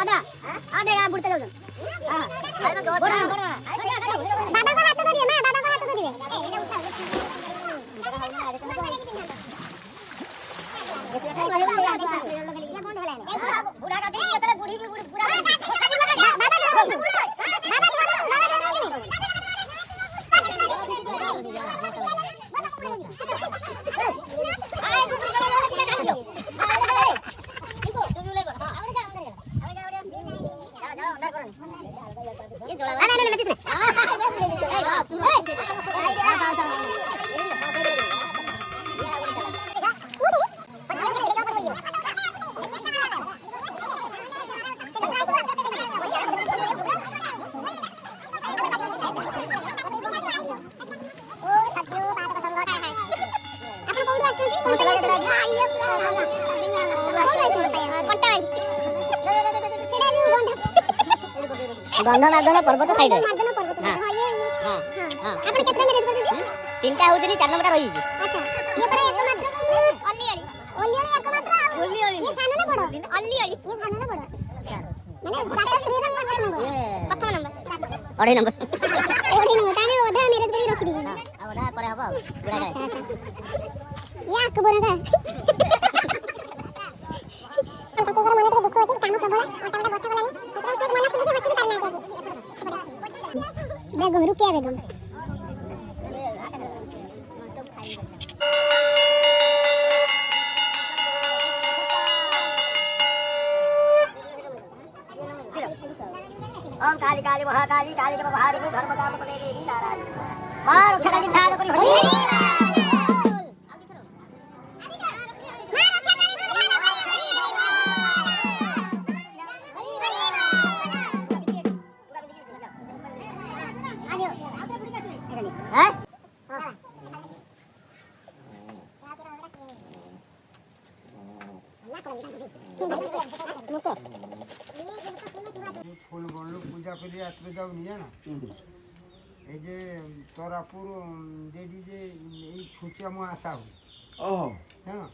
आधा आधे बुड़ते जाओ हां अरे तो बड़ा दादा को हाथ तो दिए ना दादा को हाथ तो दिए इन्हें उठा बुढ़ा का दे ये बूढ़ी भी बुढ़ा गंधा मार्दन पर्वत साइड आपण केतना रेट कर दीजिए तीनटा होतनी 4 नंबर रही अच्छा ये पर एक मात्र ओली एक मात्र ओली ये खाना ना बड़ो ओली ये खाना ना बड़ो माने काटा 3 नंबर ये प्रथम नंबर अढ़े नंबर ताने ओधा मैरिज करी रखी दी आ ओधा पर हबो बुरा ये अकबर का बेगम रुकिया बेगम ओम काली काली महाकाली काली जब भारी को धर्म काम को देगी नारायण मार उठा के ध्यान करी होली फूल गणलोक पूजा करी रात्र जाऊ नहीं जाना ए जे तोरापुर जेडी जे ए छुचिया मु आशा हो ओहो जाना